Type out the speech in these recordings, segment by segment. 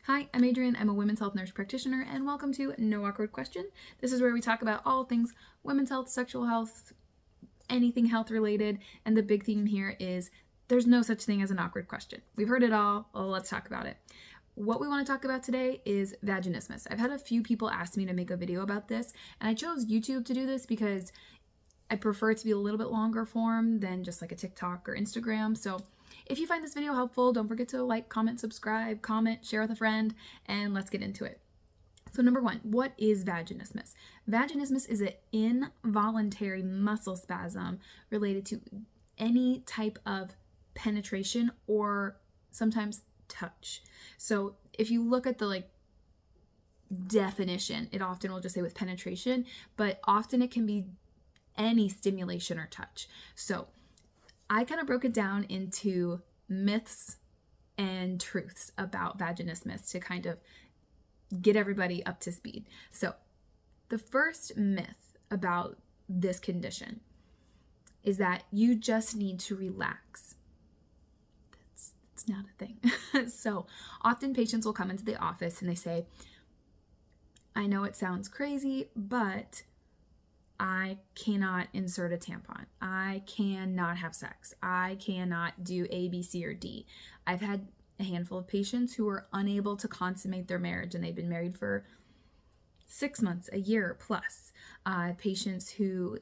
Hi, I'm Adrienne. I'm a women's health nurse practitioner, and welcome to No Awkward Question. This is where we talk about all things women's health, sexual health, anything health related, and the big theme here is there's no such thing as an awkward question. We've heard it all. Well, let's talk about it. What we want to talk about today is vaginismus. I've had a few people ask me to make a video about this, and I chose YouTube to do this because I prefer it to be a little bit longer form than just like a TikTok or Instagram. So if you find this video helpful, don't forget to like, comment, subscribe, comment, share with a friend, and let's get into it. So number one, what is vaginismus? Vaginismus is an involuntary muscle spasm related to any type of penetration or sometimes touch. So if you look at the definition, it often will just say with penetration, but often it can be any stimulation or touch. So I kind of broke it down into myths and truths about vaginismus to kind of get everybody up to speed. So the first myth about this condition is that you just need to relax. That's not a thing. So often patients will come into the office and they say, I know it sounds crazy, but I cannot insert a tampon. I cannot have sex. I cannot do A, B, C, or D. I've had a handful of patients who were unable to consummate their marriage, and they've been married for 6 months, a year plus. Patients who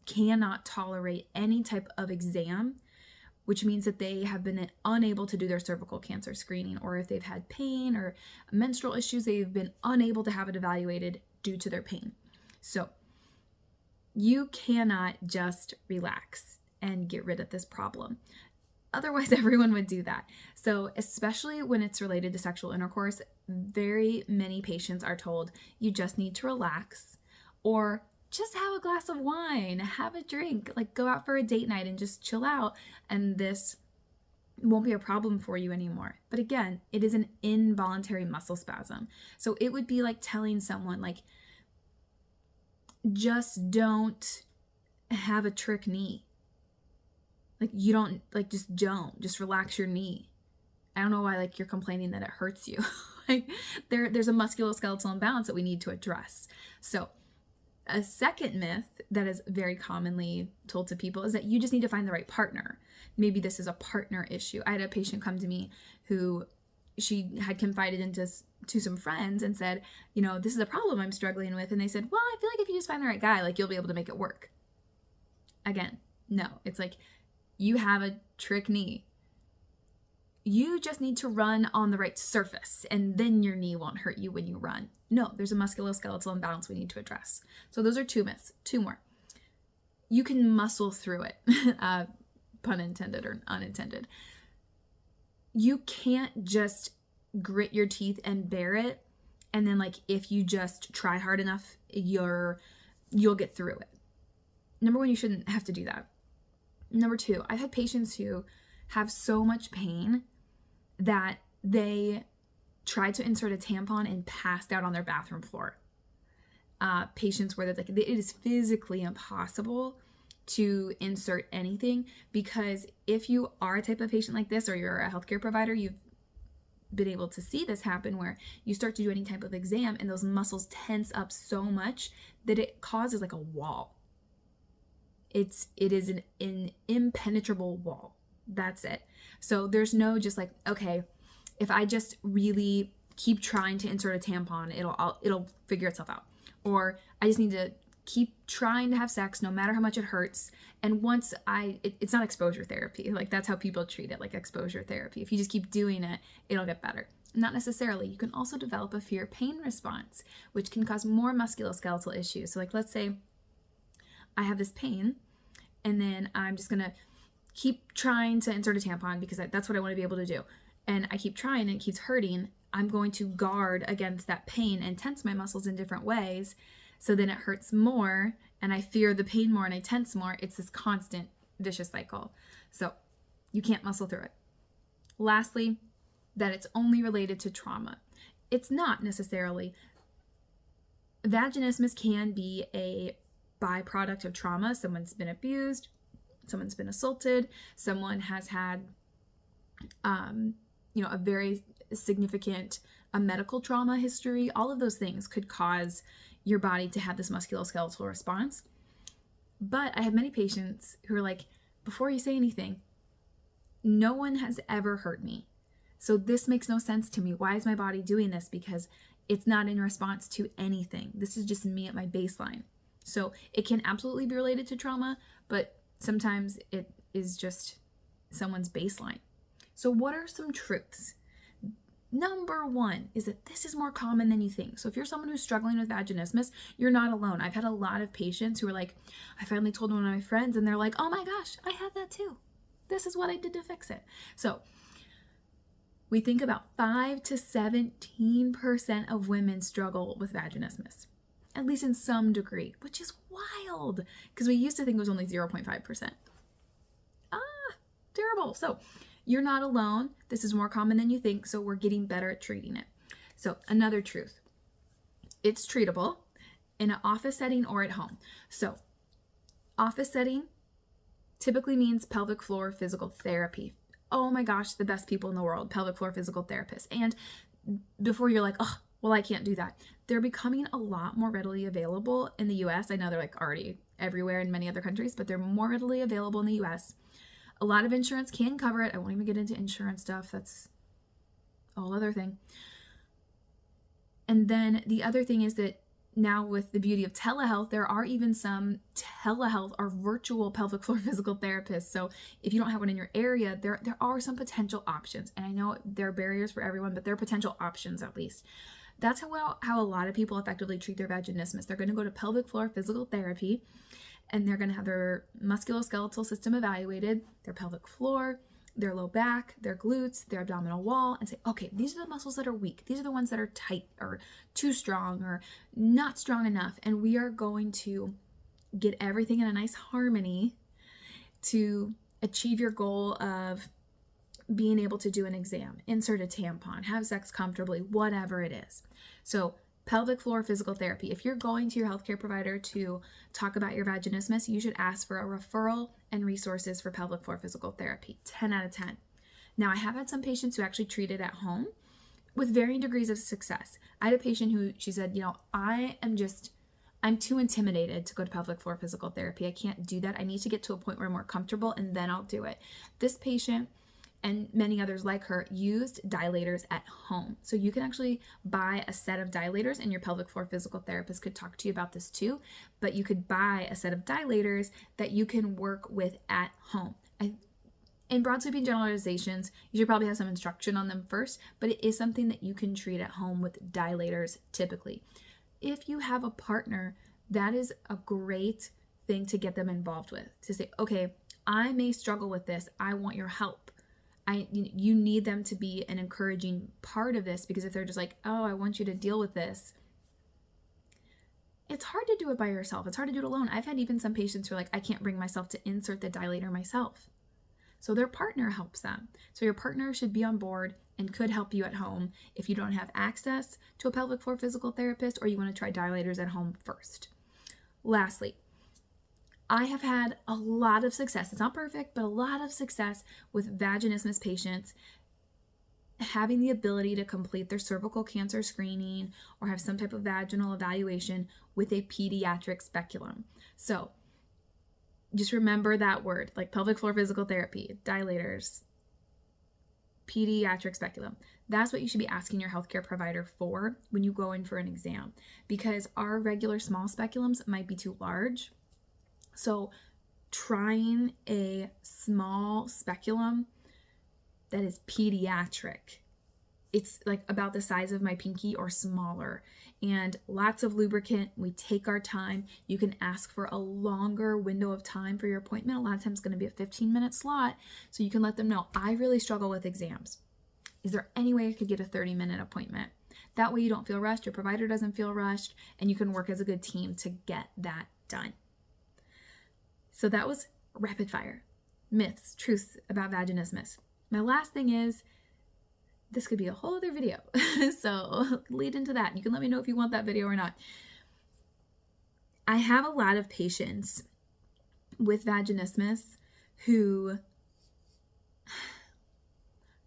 cannot tolerate any type of exam, which means that they have been unable to do their cervical cancer screening, or if they've had pain or menstrual issues, they've been unable to have it evaluated due to their pain. So you cannot just relax and get rid of this problem. Otherwise, everyone would do that. So especially when it's related to sexual intercourse, very many patients are told you just need to relax or just have a glass of wine, have a drink, like go out for a date night and just chill out, and this won't be a problem for you anymore. But again, it is an involuntary muscle spasm. So it would be like telling someone just don't have a trick knee. You don't, just relax your knee. I don't know why you're complaining that it hurts you. There's a musculoskeletal imbalance that we need to address. So a second myth that is very commonly told to people is that you just need to find the right partner. Maybe this is a partner issue. I had a patient come to me who she had confided into to some friends and said, this is a problem I'm struggling with. And they said, well, I feel like if you just find the right guy, you'll be able to make it work. Again, no, it's you have a trick knee. You just need to run on the right surface and then your knee won't hurt you when you run. No, there's a musculoskeletal imbalance we need to address. So those are two myths. Two more. You can muscle through it, pun intended or unintended. You can't just grit your teeth and bear it, and then if you just try hard enough, you'll get through it. Number one, you shouldn't have to do that. Number two, I've had patients who have so much pain that they tried to insert a tampon and passed out on their bathroom floor. Patients where it is physically impossible to insert anything, because if you are a type of patient like this, or you're a healthcare provider, you've been able to see this happen where you start to do any type of exam and those muscles tense up so much that it causes a wall. It is an impenetrable wall. That's it. So there's no just okay, if I just really keep trying to insert a tampon, it'll figure itself out. Or I just need to keep trying to have sex no matter how much it hurts. And once it's not exposure therapy. That's how people treat it, exposure therapy. If you just keep doing it, it'll get better. Not necessarily. You can also develop a fear pain response, which can cause more musculoskeletal issues. So let's say I have this pain, and then I'm just going to keep trying to insert a tampon because that's what I want to be able to do. And I keep trying and it keeps hurting. I'm going to guard against that pain and tense my muscles in different ways. So then it hurts more and I fear the pain more and I tense more. It's this constant vicious cycle. So you can't muscle through it. Lastly, that it's only related to trauma. It's not necessarily. Vaginismus can be a byproduct of trauma. Someone's been abused, someone's been assaulted, someone has had a very significant medical trauma history, all of those things could cause your body to have this musculoskeletal response. But I have many patients who are like, before you say anything, no one has ever hurt me. So this makes no sense to me. Why is my body doing this? Because it's not in response to anything. This is just me at my baseline. So it can absolutely be related to trauma, but sometimes it is just someone's baseline. So what are some truths? Number one is that this is more common than you think. So if you're someone who's struggling with vaginismus, you're not alone. I've had a lot of patients who are like, I finally told one of my friends, and they're like, oh my gosh, I had that too. This is what I did to fix it. So we think about 5 to 17% of women struggle with vaginismus, at least in some degree, which is wild because we used to think it was only 0.5%. Terrible. So you're not alone. This is more common than you think, so we're getting better at treating it. So another truth, it's treatable in an office setting or at home. So office setting typically means pelvic floor physical therapy. Oh my gosh, the best people in the world, pelvic floor physical therapists. And before you're like, oh, well, I can't do that. They're becoming a lot more readily available in the US. I know they're like already everywhere in many other countries, but they're more readily available in the US. A lot of insurance can cover it. I won't even get into insurance stuff. That's a whole other thing. And then the other thing is that now with the beauty of telehealth, there are even some telehealth or virtual pelvic floor physical therapists. So if you don't have one in your area, there are some potential options. And I know there are barriers for everyone, but there are potential options at least. That's how a lot of people effectively treat their vaginismus. They're going to go to pelvic floor physical therapy, and they're going to have their musculoskeletal system evaluated, their pelvic floor, their low back, their glutes, their abdominal wall, and say, okay, these are the muscles that are weak. These are the ones that are tight or too strong or not strong enough. And we are going to get everything in a nice harmony to achieve your goal of being able to do an exam, insert a tampon, have sex comfortably, whatever it is. So pelvic floor physical therapy. If you're going to your healthcare provider to talk about your vaginismus, you should ask for a referral and resources for pelvic floor physical therapy. 10 out of 10. Now, I have had some patients who actually treated at home with varying degrees of success. I had a patient who, she said, I'm too intimidated to go to pelvic floor physical therapy. I can't do that. I need to get to a point where I'm more comfortable and then I'll do it. This patient and many others like her used dilators at home. So you can actually buy a set of dilators, and your pelvic floor physical therapist could talk to you about this too, but you could buy a set of dilators that you can work with at home. In broad sweeping generalizations, you should probably have some instruction on them first, but it is something that you can treat at home with dilators typically. If you have a partner, that is a great thing to get them involved with, to say, okay, I may struggle with this. I want your help. You need them to be an encouraging part of this, because if they're just like, oh, I want you to deal with this, it's hard to do it by yourself. It's hard to do it alone. I've had even some patients who are like, I can't bring myself to insert the dilator myself. So their partner helps them. So your partner should be on board and could help you at home if you don't have access to a pelvic floor physical therapist, or you want to try dilators at home first. Lastly, I have had a lot of success. It's not perfect, but a lot of success with vaginismus patients having the ability to complete their cervical cancer screening or have some type of vaginal evaluation with a pediatric speculum. So just remember that word, like pelvic floor physical therapy, dilators, pediatric speculum. That's what you should be asking your healthcare provider for when you go in for an exam, because our regular small speculums might be too large. So trying a small speculum that is pediatric, it's like about the size of my pinky or smaller, and lots of lubricant. We take our time. You can ask for a longer window of time for your appointment. A lot of times it's going to be a 15-minute slot, so you can let them know, I really struggle with exams. Is there any way I could get a 30-minute appointment? That way you don't feel rushed, your provider doesn't feel rushed, and you can work as a good team to get that done. So that was rapid fire. Myths, truths about vaginismus. My last thing is, this could be a whole other video. So lead into that. You can let me know if you want that video or not. I have a lot of patients with vaginismus who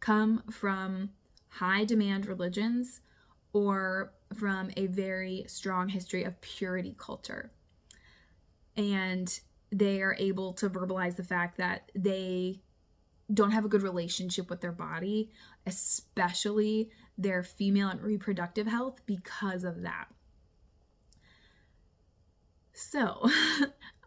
come from high demand religions or from a very strong history of purity culture. And they are able to verbalize the fact that they don't have a good relationship with their body, especially their female and reproductive health, because of that. So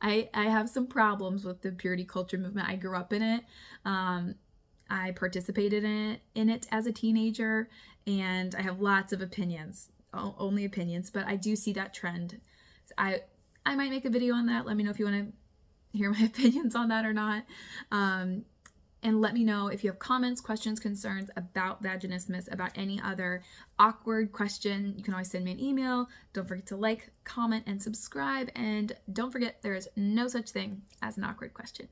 I have some problems with the purity culture movement. I grew up in it. I participated in it as a teenager, and I have lots of opinions, only opinions, but I do see that trend. I might make a video on that. Let me know if you want to hear my opinions on that or not. And let me know if you have comments, questions, concerns about vaginismus, about any other awkward question. You can always send me an email. Don't forget to like, comment, and subscribe. And don't forget, there is no such thing as an awkward question.